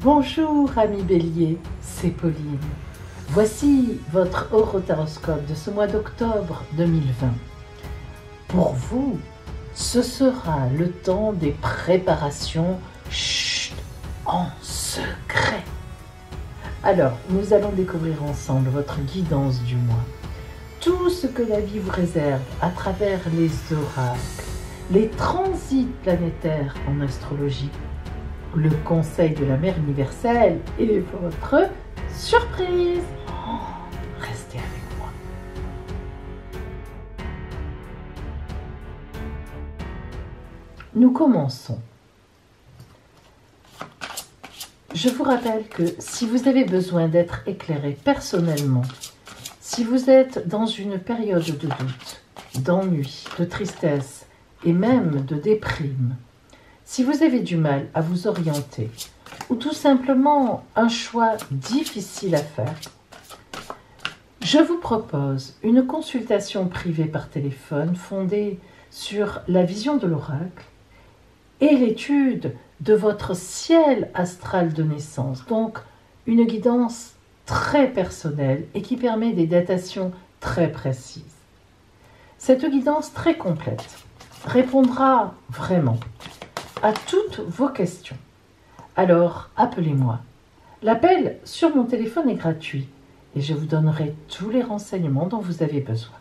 Bonjour amis Bélier, c'est Pauline. Voici votre horoscope de ce mois d'octobre 2020. Pour vous, ce sera le temps des préparations en secret. Alors, nous allons découvrir ensemble votre guidance du mois. Tout ce que la vie vous réserve à travers les oracles, les transits planétaires en astrologie, le conseil de la mère universelle et votre surprise. Restez avec moi. Nous commençons. Je vous rappelle que si vous avez besoin d'être éclairé personnellement, si vous êtes dans une période de doute, d'ennui, de tristesse et même de déprime, si vous avez du mal à vous orienter ou tout simplement un choix difficile à faire, je vous propose une consultation privée par téléphone fondée sur la vision de l'oracle et l'étude de votre ciel astral de naissance, donc une guidance très personnelle et qui permet des datations très précises. Cette guidance très complète répondra vraiment à toutes vos questions. Alors, appelez-moi. L'appel sur mon téléphone est gratuit et je vous donnerai tous les renseignements dont vous avez besoin.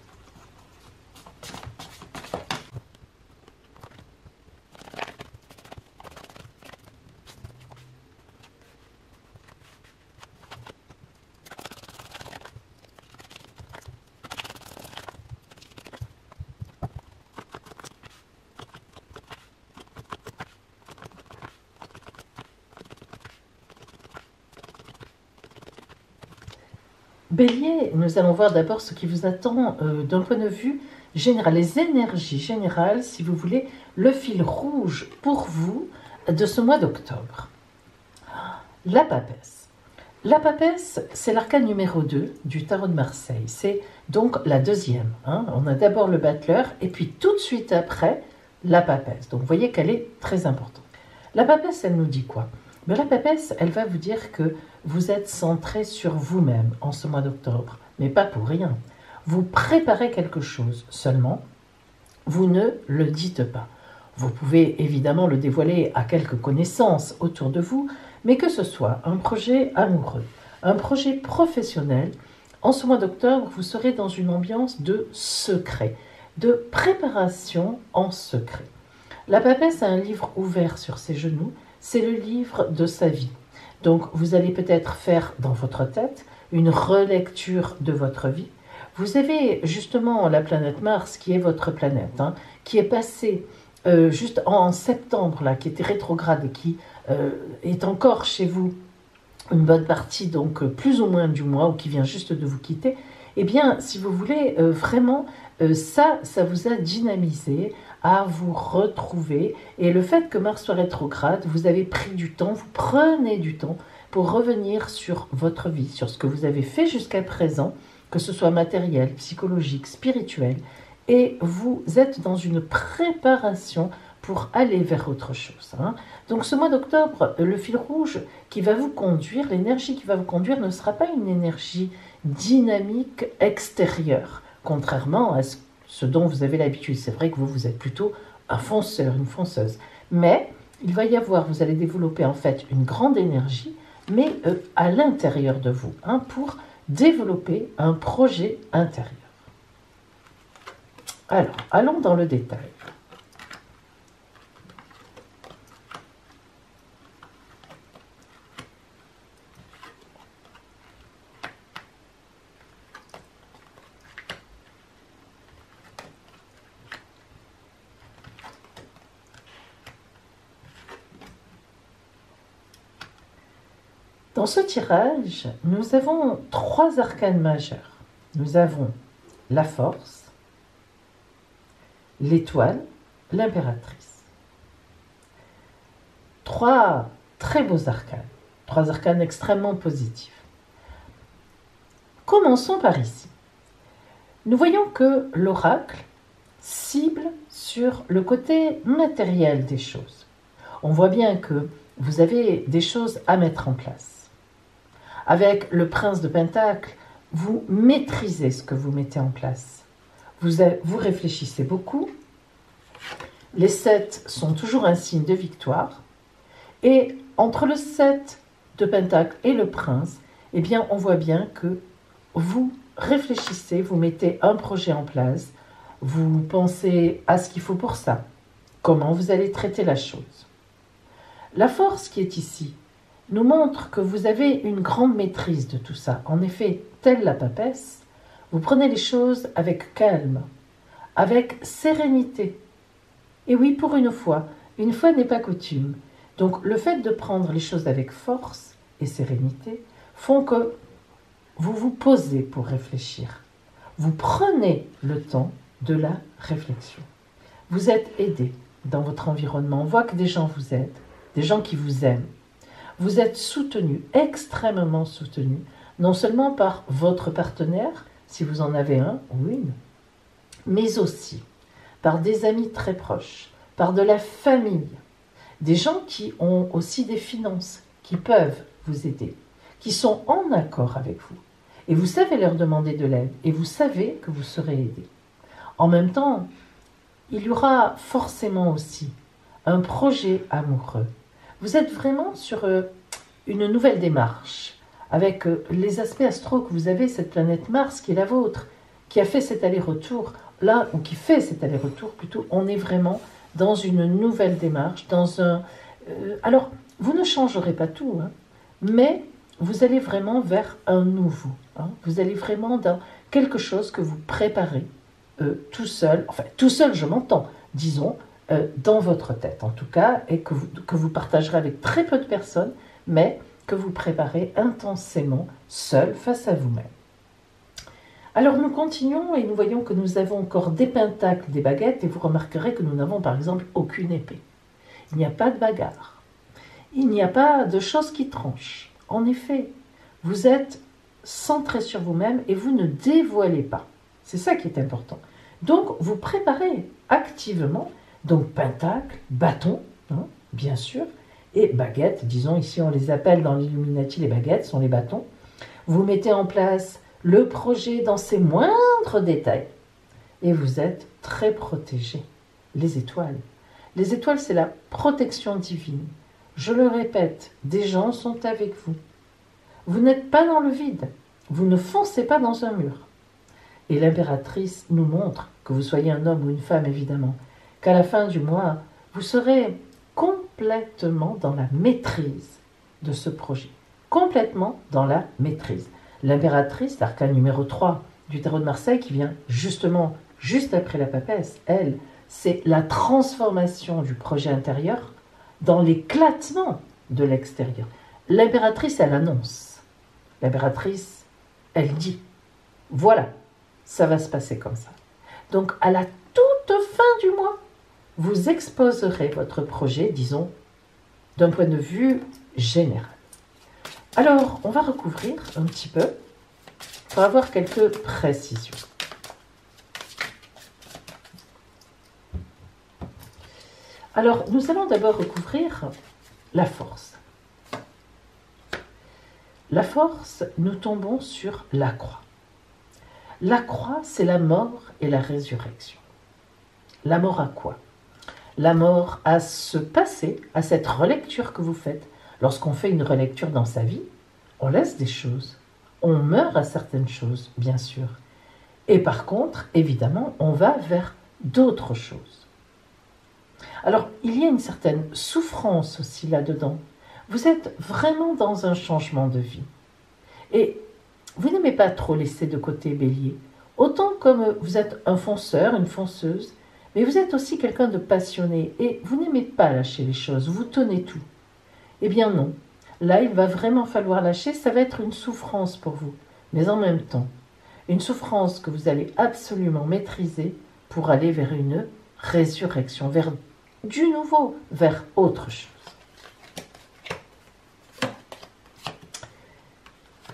Bélier, nous allons voir d'abord ce qui vous attend d'un point de vue général, les énergies générales, si vous voulez, le fil rouge pour vous de ce mois d'octobre. La papesse. La papesse, c'est l'arcane numéro 2 du tarot de Marseille. C'est donc la deuxième. On a d'abord le battleur et puis tout de suite après, la papesse. Donc vous voyez qu'elle est très importante. La papesse, elle nous dit quoi ? Mais la papesse, elle va vous dire que vous êtes centré sur vous-même en ce mois d'octobre, mais pas pour rien. Vous préparez quelque chose, seulement vous ne le dites pas. Vous pouvez évidemment le dévoiler à quelques connaissances autour de vous, mais que ce soit un projet amoureux, un projet professionnel, en ce mois d'octobre, vous serez dans une ambiance de secret, de préparation en secret. La papesse a un livre ouvert sur ses genoux, c'est le livre de sa vie. Donc, vous allez peut-être faire dans votre tête une relecture de votre vie. Vous avez justement la planète Mars, qui est votre planète, qui est passée juste en septembre, là, qui était rétrograde et qui est encore chez vous une bonne partie, donc plus ou moins du mois, ou qui vient juste de vous quitter. Eh bien, si vous voulez, vraiment, ça vous a dynamisé à vous retrouver. Et le fait que Mars soit rétrograde, vous avez pris du temps, vous prenez du temps pour revenir sur votre vie, sur ce que vous avez fait jusqu'à présent, que ce soit matériel, psychologique, spirituel, et vous êtes dans une préparation pour aller vers autre chose. Donc ce mois d'octobre, le fil rouge qui va vous conduire, l'énergie qui va vous conduire ne sera pas une énergie dynamique extérieure, contrairement à ce dont vous avez l'habitude. C'est vrai que vous êtes plutôt un fonceur, une fonceuse. Mais il va y avoir, vous allez développer en fait une grande énergie, mais à l'intérieur de vous, pour développer un projet intérieur. Alors, allons dans le détail. Dans ce tirage, nous avons 3 arcanes majeurs. Nous avons la force, l'étoile, l'impératrice. 3 très beaux arcanes, 3 arcanes extrêmement positifs. Commençons par ici. Nous voyons que l'oracle cible sur le côté matériel des choses. On voit bien que vous avez des choses à mettre en place. Avec le prince de Pentacle, vous maîtrisez ce que vous mettez en place. Vous réfléchissez beaucoup. Les 7 sont toujours un signe de victoire. Et entre le 7 de Pentacle et le prince, eh bien, on voit bien que vous réfléchissez, vous mettez un projet en place, vous pensez à ce qu'il faut pour ça, comment vous allez traiter la chose. La force qui est ici nous montre que vous avez une grande maîtrise de tout ça. En effet, telle la papesse, vous prenez les choses avec calme, avec sérénité. Et oui, pour une fois n'est pas coutume. Donc le fait de prendre les choses avec force et sérénité font que vous vous posez pour réfléchir. Vous prenez le temps de la réflexion. Vous êtes aidé dans votre environnement. On voit que des gens vous aident, des gens qui vous aiment. Vous êtes soutenu, extrêmement soutenu, non seulement par votre partenaire, si vous en avez un ou une, mais aussi par des amis très proches, par de la famille, des gens qui ont aussi des finances, qui peuvent vous aider, qui sont en accord avec vous. Et vous savez leur demander de l'aide, et vous savez que vous serez aidé. En même temps, il y aura forcément aussi un projet amoureux. Vous êtes vraiment sur une nouvelle démarche, avec les aspects astro que vous avez, cette planète Mars qui est la vôtre, qui a fait cet aller-retour, là, ou qui fait cet aller-retour plutôt, on est vraiment dans une nouvelle démarche, dans un... alors, vous ne changerez pas tout, hein, mais vous allez vraiment vers un nouveau. Hein, vous allez vraiment dans quelque chose que vous préparez tout seul, enfin tout seul je m'entends, disons, dans votre tête en tout cas, et que vous partagerez avec très peu de personnes, mais que vous préparez intensément seul face à vous-même. Alors nous continuons et nous voyons que nous avons encore des pentacles, des baguettes, et vous remarquerez que nous n'avons par exemple aucune épée. Il n'y a pas de bagarre. Il n'y a pas de choses qui tranchent. En effet, vous êtes centré sur vous-même et vous ne dévoilez pas. C'est ça qui est important. Donc vous préparez activement, donc pentacle, bâton, hein, bien sûr, et baguette, disons ici on les appelle dans l'Illuminati, les baguettes sont les bâtons. Vous mettez en place le projet dans ses moindres détails et vous êtes très protégé. Les étoiles. Les étoiles, c'est la protection divine. Je le répète, des gens sont avec vous. Vous n'êtes pas dans le vide. Vous ne foncez pas dans un mur. Et l'impératrice nous montre, que vous soyez un homme ou une femme évidemment, qu'à la fin du mois, vous serez complètement dans la maîtrise de ce projet. Complètement dans la maîtrise. L'impératrice, l'arcane numéro 3 du tarot de Marseille, qui vient justement juste après la papesse, elle, c'est la transformation du projet intérieur dans l'éclatement de l'extérieur. L'impératrice, elle annonce. L'impératrice, elle dit, voilà, ça va se passer comme ça. Donc, à la toute fin du mois, vous exposerez votre projet, disons, d'un point de vue général. Alors, on va recouvrir un petit peu pour avoir quelques précisions. Alors, nous allons d'abord recouvrir la force. La force, nous tombons sur la croix. La croix, c'est la mort et la résurrection. La mort à quoi? La mort à ce passé, à cette relecture que vous faites. Lorsqu'on fait une relecture dans sa vie, on laisse des choses. On meurt à certaines choses, bien sûr. Et par contre, évidemment, on va vers d'autres choses. Alors, il y a une certaine souffrance aussi là-dedans. Vous êtes vraiment dans un changement de vie. Et vous n'aimez pas trop laisser de côté Bélier. Autant comme vous êtes un fonceur, une fonceuse, mais vous êtes aussi quelqu'un de passionné et vous n'aimez pas lâcher les choses, vous tenez tout. Eh bien non, là il va vraiment falloir lâcher, ça va être une souffrance pour vous, mais en même temps, une souffrance que vous allez absolument maîtriser pour aller vers une résurrection, vers du nouveau, vers autre chose.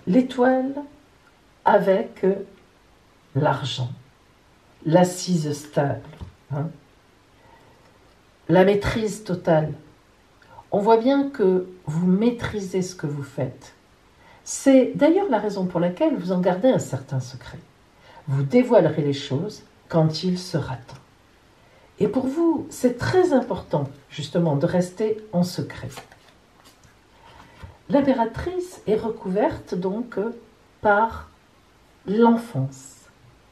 L'étoile avec l'argent, l'assise stable, hein, la maîtrise totale. On voit bien que vous maîtrisez ce que vous faites. C'est d'ailleurs la raison pour laquelle vous en gardez un certain secret. Vous dévoilerez les choses quand il sera temps. Et pour vous, c'est très important justement de rester en secret. L'impératrice est recouverte donc par l'enfance,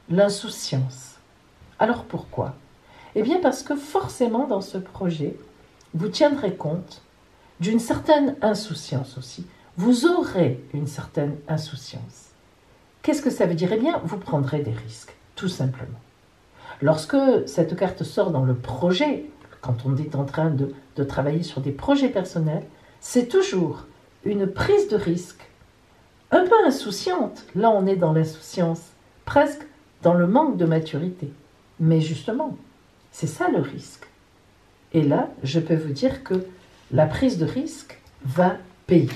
l'insouciance. Alors pourquoi? Eh bien parce que forcément dans ce projet, vous tiendrez compte d'une certaine insouciance aussi. Vous aurez une certaine insouciance. Qu'est-ce que ça veut dire? Eh bien, vous prendrez des risques, tout simplement. Lorsque cette carte sort dans le projet, quand on est en train de travailler sur des projets personnels, c'est toujours une prise de risque, un peu insouciante. Là, on est dans l'insouciance, presque dans le manque de maturité. Mais justement, c'est ça le risque. Et là, je peux vous dire que la prise de risque va payer.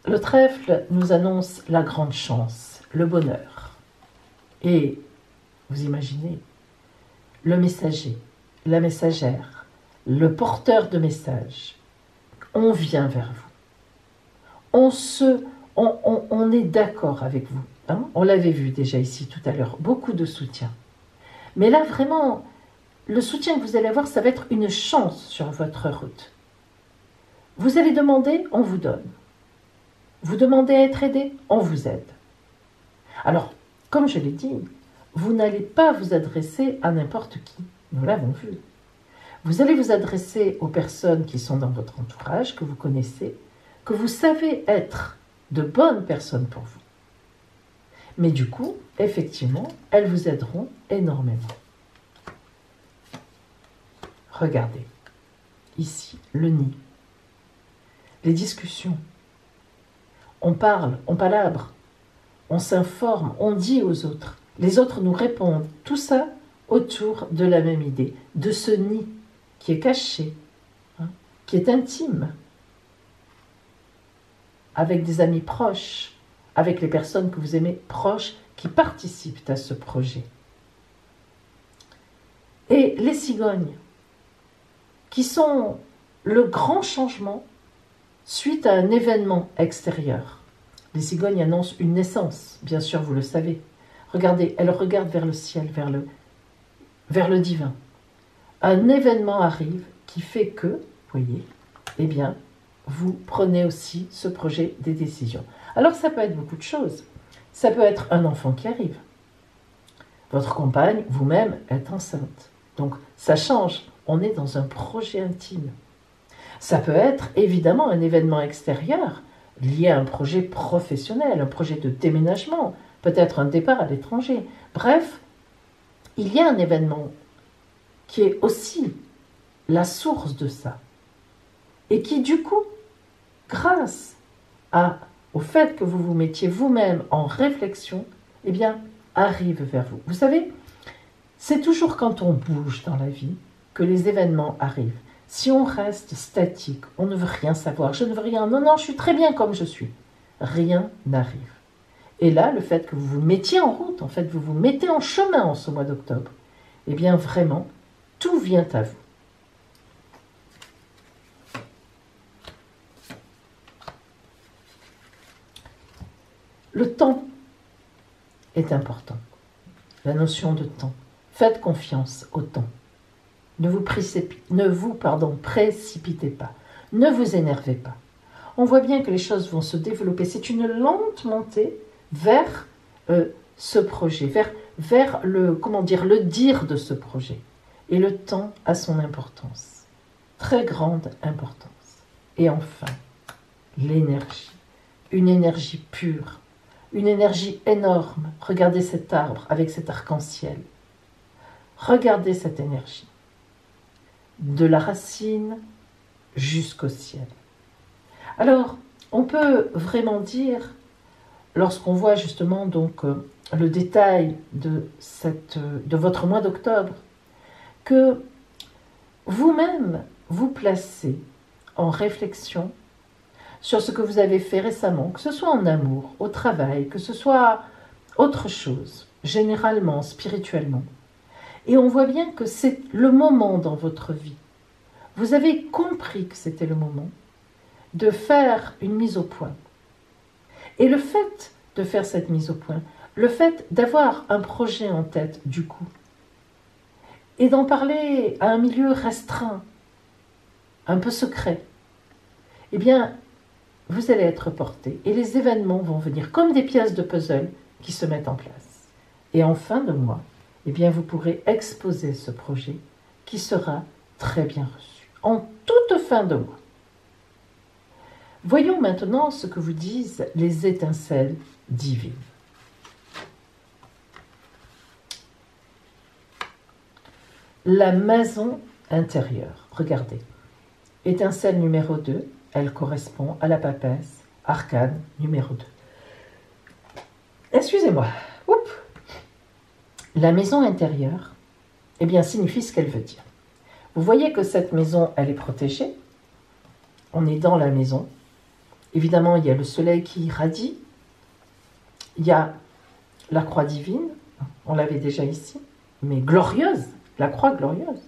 Le trèfle nous annonce la grande chance, le bonheur. Et vous imaginez, le messager, la messagère, le porteur de message, on vient vers vous. On est d'accord avec vous. Hein? On l'avait vu déjà ici tout à l'heure, beaucoup de soutien. Mais là, vraiment, le soutien que vous allez avoir, ça va être une chance sur votre route. Vous allez demander, on vous donne. Vous demandez à être aidé, on vous aide. Alors, comme je l'ai dit, vous n'allez pas vous adresser à n'importe qui. Nous l'avons vu. Vous allez vous adresser aux personnes qui sont dans votre entourage, que vous connaissez, que vous savez être de bonnes personnes pour vous. Mais du coup, effectivement, elles vous aideront énormément. Regardez, ici, le nid, les discussions. On parle, on palabre, on s'informe, on dit aux autres. Les autres nous répondent. Tout ça autour de la même idée, de ce nid qui est caché, hein, qui est intime, avec des amis proches, avec les personnes que vous aimez proches, qui participent à ce projet. Et les cigognes, qui sont le grand changement suite à un événement extérieur. Les cigognes annoncent une naissance, bien sûr, vous le savez. Regardez, elles regardent vers le ciel, vers le divin. Un événement arrive qui fait que, vous voyez, eh bien, vous prenez aussi ce projet des décisions. Alors, ça peut être beaucoup de choses. Ça peut être un enfant qui arrive. Votre compagne, vous-même, est enceinte. Donc, ça change. On est dans un projet intime. Ça peut être évidemment un événement extérieur lié à un projet professionnel, un projet de déménagement, peut-être un départ à l'étranger. Bref, il y a un événement qui est aussi la source de ça et qui du coup, grâce au fait que vous vous mettiez vous-même en réflexion, eh bien, arrive vers vous. Vous savez, c'est toujours quand on bouge dans la vie que les événements arrivent. Si on reste statique, on ne veut rien savoir, je ne veux rien, non, je suis très bien comme je suis, rien n'arrive. Et là, le fait que vous vous mettiez en route, en fait, vous vous mettez en chemin en ce mois d'octobre, eh bien vraiment, tout vient à vous. Le temps est important, la notion de temps. Faites confiance au temps. Ne vous précipitez pas. Ne vous énervez pas. On voit bien que les choses vont se développer. C'est une lente montée vers ce projet, vers le dire de ce projet. Et le temps a son importance. Très grande importance. Et enfin, l'énergie. Une énergie pure. Une énergie énorme. Regardez cet arbre avec cet arc-en-ciel. Regardez cette énergie. De la racine jusqu'au ciel. Alors, on peut vraiment dire, lorsqu'on voit justement donc le détail de votre mois d'octobre, que vous-même vous placez en réflexion sur ce que vous avez fait récemment, que ce soit en amour, au travail, que ce soit autre chose. généralement, spirituellement. Et on voit bien que c'est le moment dans votre vie. Vous avez compris que c'était le moment de faire une mise au point. Et le fait de faire cette mise au point, le fait d'avoir un projet en tête du coup, et d'en parler à un milieu restreint, un peu secret, eh bien, vous allez être porté et les événements vont venir comme des pièces de puzzle qui se mettent en place. Et en fin de mois, eh bien, vous pourrez exposer ce projet qui sera très bien reçu, en toute fin de mois. Voyons maintenant ce que vous disent les étincelles divines. La maison intérieure, regardez. Étincelle numéro 2, elle correspond à la papesse, arcane numéro 2. Excusez-moi. Oups. La maison intérieure, eh bien, signifie ce qu'elle veut dire. Vous voyez que cette maison, elle est protégée. On est dans la maison. Évidemment, il y a le soleil qui irradie. Il y a la croix divine. On l'avait déjà ici, mais glorieuse. La croix glorieuse.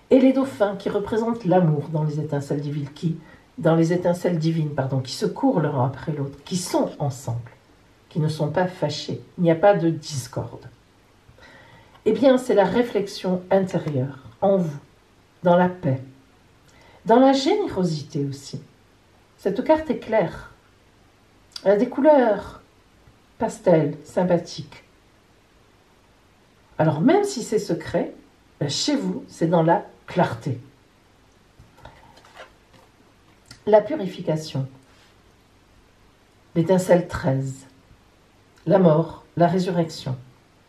Et les dauphins qui représentent l'amour dans les étincelles divines, qui se courent l'un après l'autre, qui sont ensemble, qui ne sont pas fâchés. Il n'y a pas de discorde. Eh bien, c'est la réflexion intérieure en vous, dans la paix, dans la générosité aussi. Cette carte est claire. Elle a des couleurs pastel, sympathiques. Alors, même si c'est secret, chez vous, c'est dans la clarté. La purification. L'étincelle 13. La mort, la résurrection.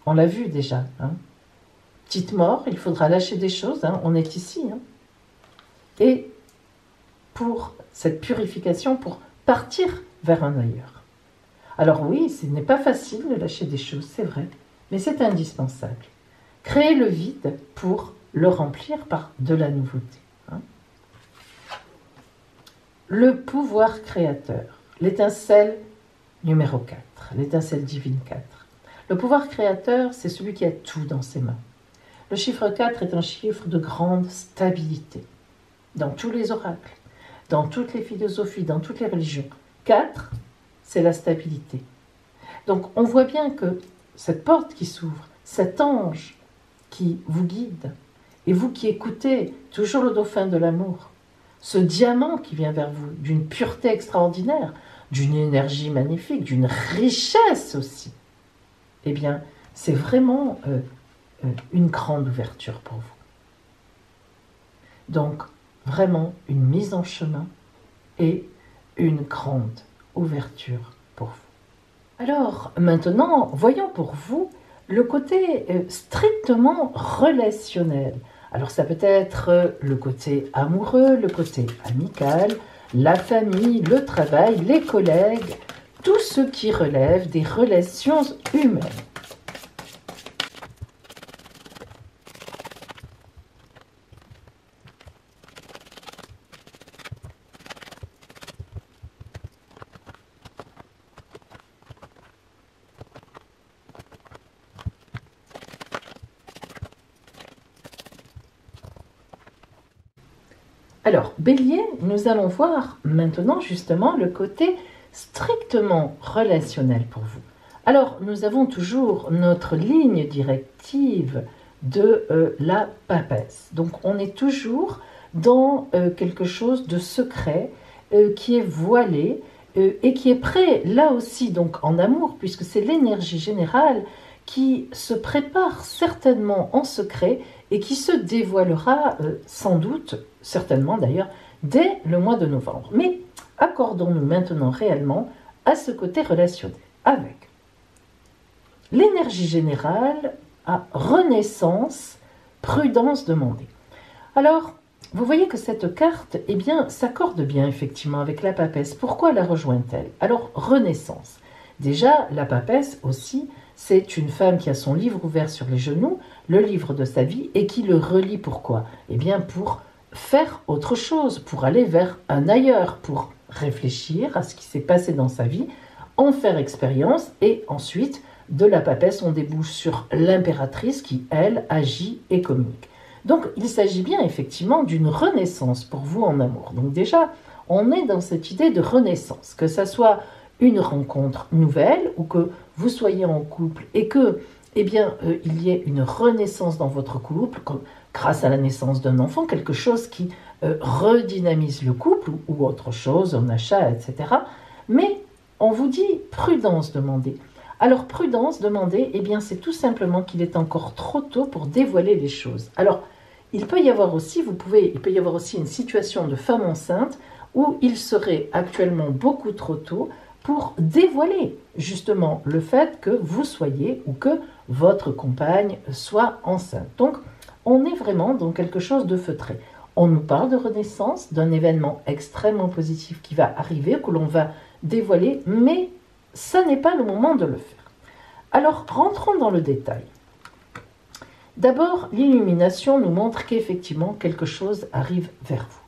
On l'a vu déjà. Hein. Petite mort, il faudra lâcher des choses. Hein. On est ici. Hein. Et pour cette purification, pour partir vers un ailleurs. Alors oui, ce n'est pas facile de lâcher des choses, c'est vrai. Mais c'est indispensable. Créer le vide pour le remplir par de la nouveauté. Hein. Le pouvoir créateur, l'étincelle numéro 4, l'étincelle divine 4. Le pouvoir créateur, c'est celui qui a tout dans ses mains. Le chiffre 4 est un chiffre de grande stabilité. Dans tous les oracles, dans toutes les philosophies, dans toutes les religions. 4, c'est la stabilité. Donc on voit bien que cette porte qui s'ouvre, cet ange qui vous guide, et vous qui écoutez toujours le dauphin de l'amour, ce diamant qui vient vers vous, d'une pureté extraordinaire, d'une énergie magnifique, d'une richesse aussi, eh bien, c'est vraiment une grande ouverture pour vous. Donc, vraiment une mise en chemin et une grande ouverture pour vous. Alors, maintenant, voyons pour vous le côté strictement relationnel. Alors, ça peut être le côté amoureux, le côté amical, la famille, le travail, les collègues, tout ce qui relève des relations humaines. Alors, Bélier, nous allons voir maintenant justement le côté strictement relationnel pour vous. Alors, nous avons toujours notre ligne directive de la papesse. Donc, on est toujours dans quelque chose de secret qui est voilé et qui est prêt, là aussi, donc en amour, puisque c'est l'énergie générale qui se prépare certainement en secret et qui se dévoilera sans doute, certainement d'ailleurs, dès le mois de novembre. Mais accordons-nous maintenant réellement à ce côté relationnel avec l'énergie générale à renaissance, prudence demandée. Alors, vous voyez que cette carte, eh bien, s'accorde bien effectivement avec la papesse. Pourquoi la rejoint-elle? Alors, renaissance. Déjà, la papesse aussi, c'est une femme qui a son livre ouvert sur les genoux, le livre de sa vie, et qui le relit. Pourquoi? Eh bien, pour faire autre chose, pour aller vers un ailleurs, pour réfléchir à ce qui s'est passé dans sa vie, en faire expérience et ensuite de la papesse, on débouche sur l'impératrice qui, elle, agit et communique. Donc, il s'agit bien effectivement d'une renaissance pour vous en amour. Donc déjà, on est dans cette idée de renaissance, que ça soit une rencontre nouvelle ou que vous soyez en couple et que, eh bien, il y ait une renaissance dans votre couple, comme grâce à la naissance d'un enfant, quelque chose qui redynamise le couple ou autre chose, un achat, etc. Mais on vous dit prudence, demandez. Alors prudence, demandez, eh bien, c'est tout simplement qu'il est encore trop tôt pour dévoiler les choses. Alors, il peut y avoir aussi une situation de femme enceinte où il serait actuellement beaucoup trop tôt pour dévoiler justement le fait que vous soyez ou que votre compagne soit enceinte. Donc, on est vraiment dans quelque chose de feutré. On nous parle de renaissance, d'un événement extrêmement positif qui va arriver, que l'on va dévoiler, mais ça n'est pas le moment de le faire. Alors, rentrons dans le détail. D'abord, l'illumination nous montre qu'effectivement, quelque chose arrive vers vous.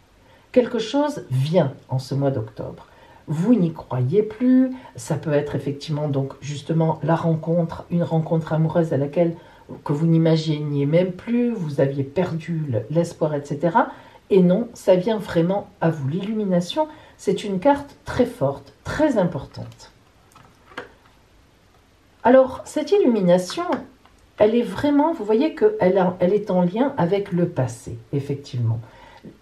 Quelque chose vient en ce mois d'octobre. Vous n'y croyez plus, ça peut être effectivement donc justement la rencontre, une rencontre amoureuse à laquelle que vous n'imaginiez même plus, vous aviez perdu l'espoir, etc. Et non, ça vient vraiment à vous. L'illumination, c'est une carte très forte, très importante. Alors, cette illumination, elle est vraiment, vous voyez qu'elle est en lien avec le passé, effectivement.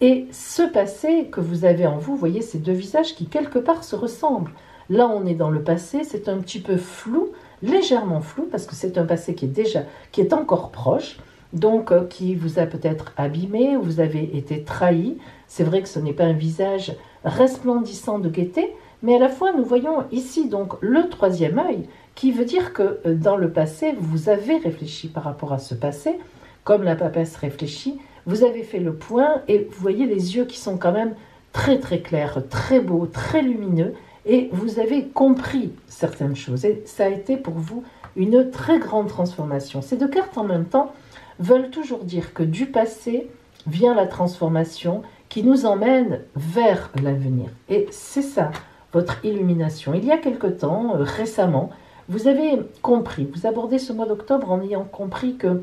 Et ce passé que vous avez en vous, vous voyez ces deux visages qui quelque part se ressemblent. Là, on est dans le passé, c'est un petit peu flou, légèrement flou, parce que c'est un passé qui est encore proche, donc qui vous a peut-être abîmé, vous avez été trahi. C'est vrai que ce n'est pas un visage resplendissant de gaieté, mais à la fois, nous voyons ici donc le troisième œil, qui veut dire que dans le passé, vous avez réfléchi par rapport à ce passé, comme la papesse réfléchit, vous avez fait le point et vous voyez les yeux qui sont quand même très très clairs, très beaux, très lumineux, et vous avez compris certaines choses. Et ça a été pour vous une très grande transformation. Ces deux cartes en même temps veulent toujours dire que du passé vient la transformation qui nous emmène vers l'avenir. Et c'est ça, votre illumination. Il y a quelque temps, récemment, vous avez compris, vous abordez ce mois d'octobre en ayant compris que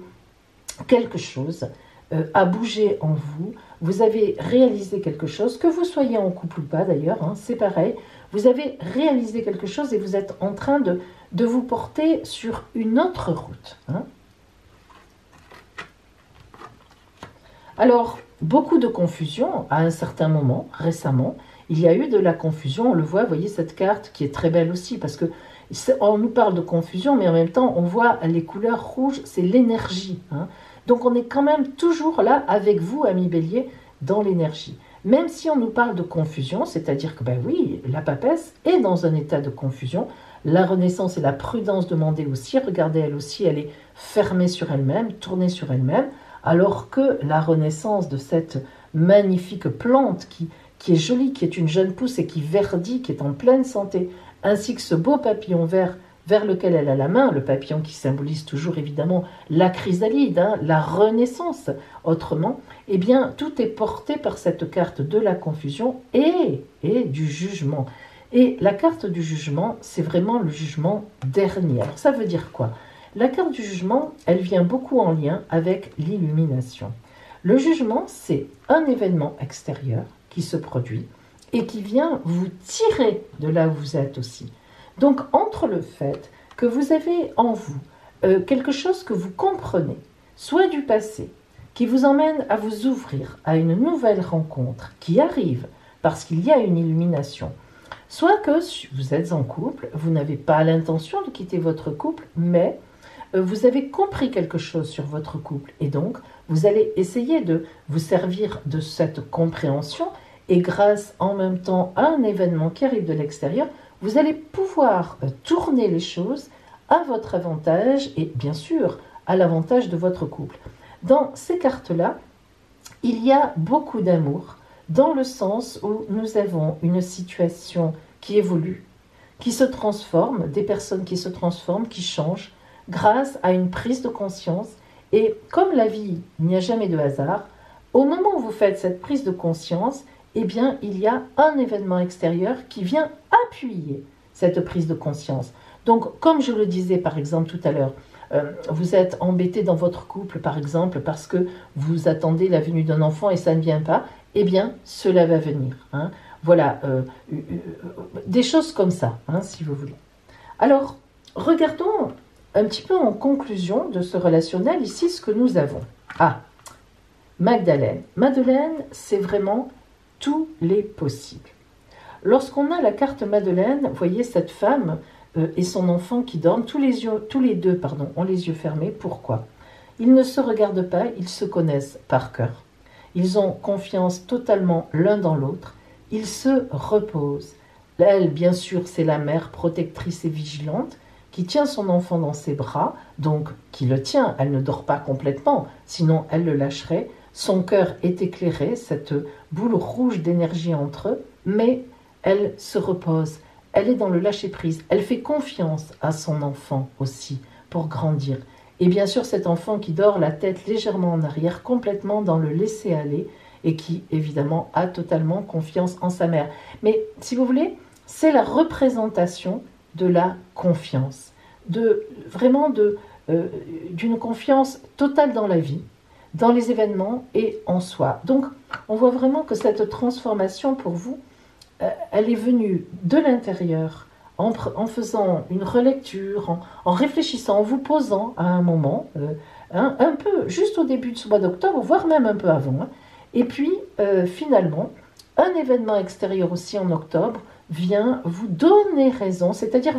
quelque chose a bougé en vous, vous avez réalisé quelque chose, que vous soyez en couple ou pas d'ailleurs, hein, c'est pareil, vous avez réalisé quelque chose et vous êtes en train de vous porter sur une autre route. Hein. Alors, beaucoup de confusion à un certain moment, récemment, il y a eu de la confusion, on le voit, vous voyez cette carte qui est très belle aussi, parce que on nous parle de confusion, mais en même temps, on voit les couleurs rouges, c'est l'énergie. Hein. Donc, on est quand même toujours là avec vous, amis Bélier, dans l'énergie. Même si on nous parle de confusion, c'est-à-dire que, ben oui, la papesse est dans un état de confusion. La renaissance et la prudence demandée aussi, regardez, elle aussi, elle est fermée sur elle-même, tournée sur elle-même, alors que la renaissance de cette magnifique plante qui est jolie, qui est une jeune pousse et qui verdit, qui est en pleine santé, ainsi que ce beau papillon vert vers lequel elle a la main, le papillon qui symbolise toujours évidemment la chrysalide, hein, la renaissance. Autrement, eh bien, tout est porté par cette carte de la confusion et du jugement. Et la carte du jugement, c'est vraiment le jugement dernier. Alors, ça veut dire quoi? La carte du jugement, elle vient beaucoup en lien avec l'illumination. Le jugement, c'est un événement extérieur qui se produit et qui vient vous tirer de là où vous êtes aussi. Donc, entre le fait que vous avez en vous quelque chose que vous comprenez, soit du passé, qui vous emmène à vous ouvrir à une nouvelle rencontre qui arrive parce qu'il y a une illumination, soit que vous êtes en couple, vous n'avez pas l'intention de quitter votre couple, mais vous avez compris quelque chose sur votre couple et donc vous allez essayer de vous servir de cette compréhension et grâce en même temps à un événement qui arrive de l'extérieur, vous allez pouvoir tourner les choses à votre avantage et bien sûr à l'avantage de votre couple. Dans ces cartes-là, il y a beaucoup d'amour dans le sens où nous avons une situation qui évolue, qui se transforme, des personnes qui se transforment, qui changent grâce à une prise de conscience. Et comme la vie, il n'y a jamais de hasard, au moment où vous faites cette prise de conscience, eh bien, il y a un événement extérieur qui vient appuyer cette prise de conscience. Donc, comme je le disais par exemple tout à l'heure, vous êtes embêté dans votre couple, par exemple, parce que vous attendez la venue d'un enfant et ça ne vient pas, eh bien, cela va venir. Hein. Voilà, des choses comme ça, hein, si vous voulez. Alors, regardons un petit peu en conclusion de ce relationnel, ici, ce que nous avons. Ah, Magdalene. Madeleine, c'est vraiment tous les possibles. Lorsqu'on a la carte Madeleine, vous voyez cette femme et son enfant qui dorment, tous les deux ont les yeux fermés. Pourquoi? Ils ne se regardent pas, ils se connaissent par cœur. Ils ont confiance totalement l'un dans l'autre. Ils se reposent. Elle, bien sûr, c'est la mère protectrice et vigilante qui tient son enfant dans ses bras, donc qui le tient. Elle ne dort pas complètement, sinon elle le lâcherait. Son cœur est éclairé, cette boule rouge d'énergie entre eux, mais elle se repose. Elle est dans le lâcher-prise. Elle fait confiance à son enfant aussi pour grandir. Et bien sûr, cet enfant qui dort la tête légèrement en arrière, complètement dans le laisser-aller, et qui, évidemment, a totalement confiance en sa mère. Mais, si vous voulez, c'est la représentation de la confiance. D'une confiance totale dans la vie, dans les événements et en soi. Donc, on voit vraiment que cette transformation, pour vous, elle est venue de l'intérieur, en faisant une relecture, en réfléchissant, en vous posant à un moment, un peu juste au début de ce mois d'octobre, voire même un peu avant. Hein. Et puis, finalement, un événement extérieur aussi en octobre vient vous donner raison, c'est-à-dire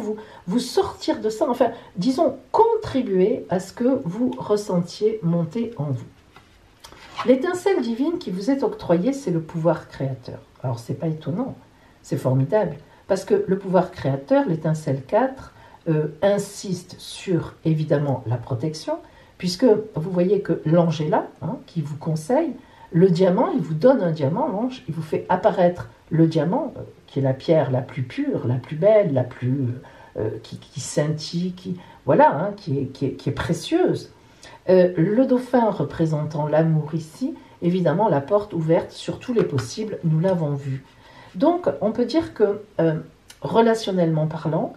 vous sortir de ça, enfin, disons, contribuer à ce que vous ressentiez monter en vous. L'étincelle divine qui vous est octroyée, c'est le pouvoir créateur. Alors, c'est pas étonnant, c'est formidable, parce que le pouvoir créateur, l'étincelle 4, insiste sur, évidemment, la protection, puisque vous voyez que l'ange est là, hein, qui vous conseille, le diamant, il vous donne un diamant, l'ange, il vous fait apparaître le diamant, qui est la pierre la plus pure, la plus belle, la plus qui scintille, voilà, hein, qui est précieuse. Le dauphin représentant l'amour ici, évidemment la porte ouverte sur tous les possibles, nous l'avons vu. Donc on peut dire que, relationnellement parlant,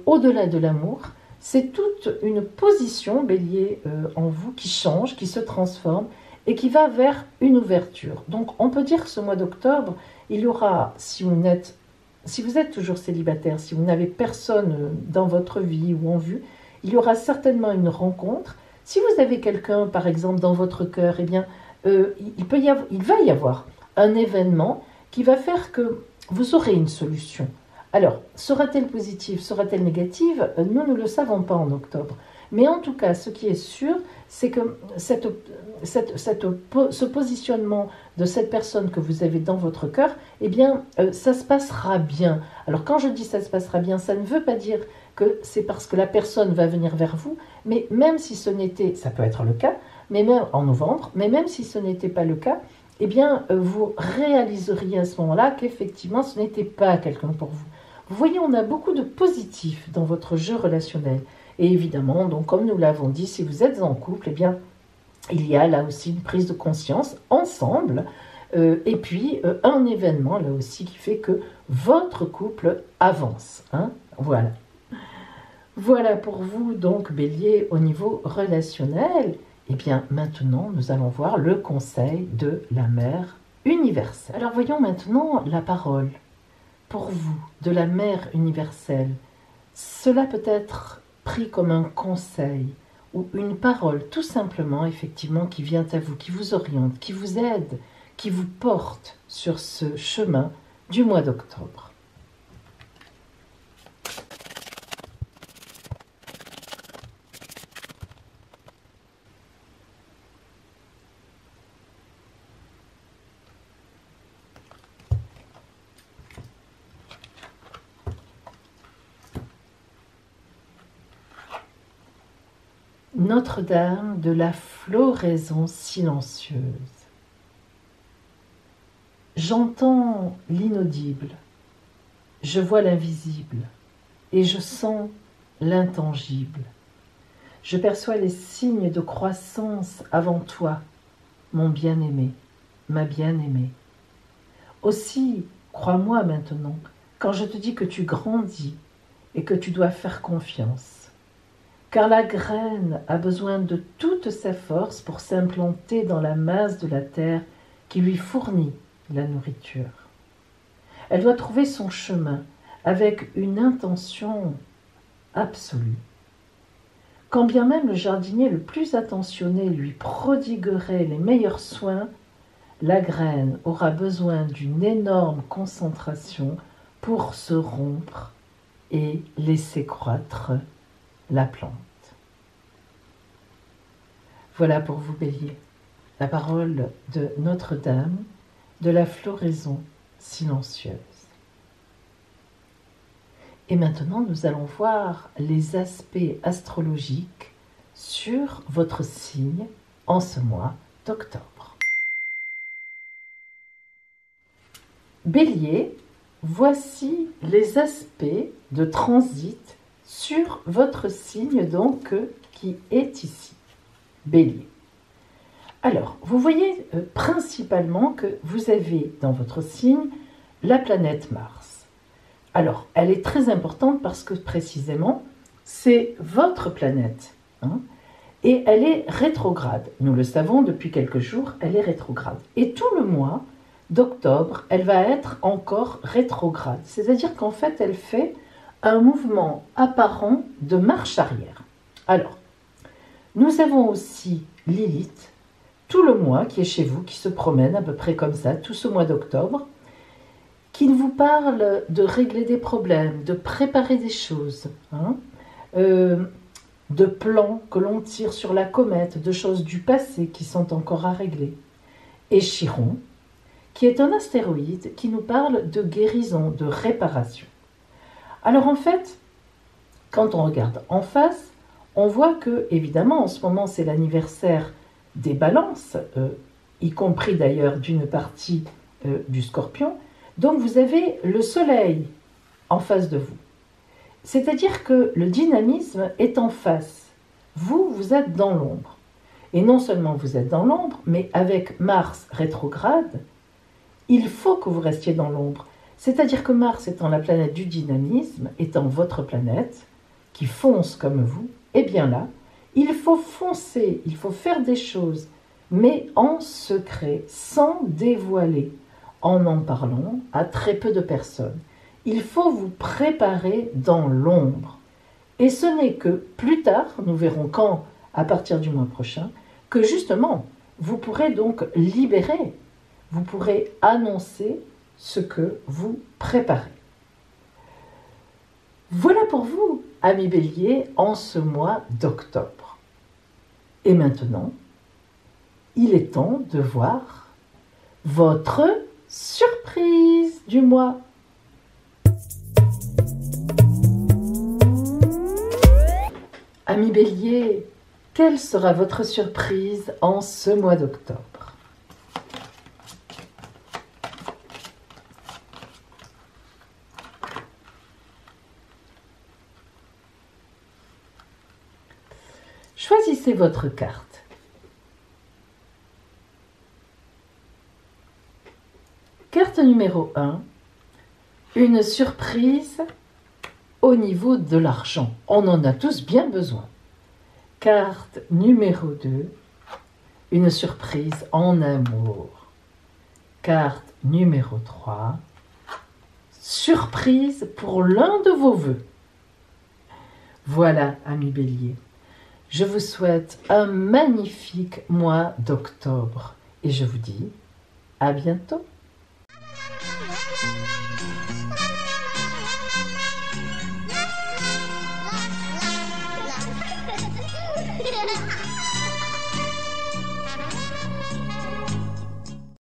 au-delà de l'amour, c'est toute une position, Bélier, en vous qui change, qui se transforme et qui va vers une ouverture. Donc on peut dire que ce mois d'octobre, il y aura, si vous êtes toujours célibataire, si vous n'avez personne dans votre vie ou en vue, il y aura certainement une rencontre. Si vous avez quelqu'un, par exemple, dans votre cœur, eh bien, il va y avoir un événement qui va faire que vous aurez une solution. Alors, sera-t-elle positive, sera-t-elle négative? Nous ne le savons pas en octobre. Mais en tout cas, ce qui est sûr, c'est que ce positionnement de cette personne que vous avez dans votre cœur, eh bien, ça se passera bien. Alors, quand je dis ça se passera bien, ça ne veut pas dire que c'est parce que la personne va venir vers vous, mais même si ce n'était, ça peut être le cas, mais même en novembre, mais même si ce n'était pas le cas, eh bien, vous réaliseriez à ce moment-là qu'effectivement, ce n'était pas quelqu'un pour vous. Vous voyez, on a beaucoup de positifs dans votre jeu relationnel. Et évidemment, donc, comme nous l'avons dit, si vous êtes en couple, eh bien, il y a là aussi une prise de conscience ensemble, et puis un événement là aussi qui fait que votre couple avance. Hein, voilà. Voilà pour vous, donc, Bélier, au niveau relationnel. Eh bien, maintenant, nous allons voir le conseil de la Mère universelle. Alors, voyons maintenant la parole, pour vous, de la Mère universelle. Cela peut être pris comme un conseil ou une parole, tout simplement, effectivement, qui vient à vous, qui vous oriente, qui vous aide, qui vous porte sur ce chemin du mois d'octobre. Notre-Dame de la floraison silencieuse. J'entends l'inaudible, je vois l'invisible et je sens l'intangible. Je perçois les signes de croissance avant toi, mon bien-aimé, ma bien-aimée. Aussi, crois-moi maintenant, quand je te dis que tu grandis et que tu dois faire confiance. Car la graine a besoin de toute sa force pour s'implanter dans la masse de la terre qui lui fournit la nourriture. Elle doit trouver son chemin avec une intention absolue. Quand bien même le jardinier le plus attentionné lui prodiguerait les meilleurs soins, la graine aura besoin d'une énorme concentration pour se rompre et laisser croître la plante. Voilà pour vous, Bélier, la parole de Notre-Dame de la floraison silencieuse. Et maintenant, nous allons voir les aspects astrologiques sur votre signe en ce mois d'octobre. Bélier, voici les aspects de transit sur votre signe donc qui est ici. Bélier. Alors, vous voyez principalement que vous avez dans votre signe la planète Mars. Alors, elle est très importante parce que précisément, c'est votre planète. Et elle est rétrograde. Nous le savons depuis quelques jours, elle est rétrograde. Et tout le mois d'octobre, elle va être encore rétrograde. C'est-à-dire qu'en fait, elle fait un mouvement apparent de marche arrière. Alors, nous avons aussi Lilith, tout le mois qui est chez vous, qui se promène à peu près comme ça, tout ce mois d'octobre, qui vous parle de régler des problèmes, de préparer des choses, de plans que l'on tire sur la comète, de choses du passé qui sont encore à régler. Et Chiron, qui est un astéroïde qui nous parle de guérison, de réparation. Alors en fait, quand on regarde en face, on voit que, évidemment, en ce moment, c'est l'anniversaire des balances, y compris d'ailleurs d'une partie du Scorpion. Donc vous avez le soleil en face de vous. C'est-à-dire que le dynamisme est en face. Vous, vous êtes dans l'ombre. Et non seulement vous êtes dans l'ombre, mais avec Mars rétrograde, il faut que vous restiez dans l'ombre. C'est-à-dire que Mars étant la planète du dynamisme, étant votre planète, qui fonce comme vous, eh bien là, il faut foncer, il faut faire des choses, mais en secret, sans dévoiler, en parlant à très peu de personnes. Il faut vous préparer dans l'ombre. Et ce n'est que plus tard, nous verrons quand, à partir du mois prochain, que justement, vous pourrez donc libérer, vous pourrez annoncer ce que vous préparez. Voilà pour vous, amis Bélier, en ce mois d'octobre. Et maintenant, il est temps de voir votre surprise du mois. Amis Bélier, quelle sera votre surprise en ce mois d'octobre ? Choisissez votre carte. Carte numéro 1, une surprise au niveau de l'argent. On en a tous bien besoin. Carte numéro 2, une surprise en amour. Carte numéro 3, surprise pour l'un de vos vœux. Voilà, amis Bélier. Je vous souhaite un magnifique mois d'octobre et je vous dis à bientôt.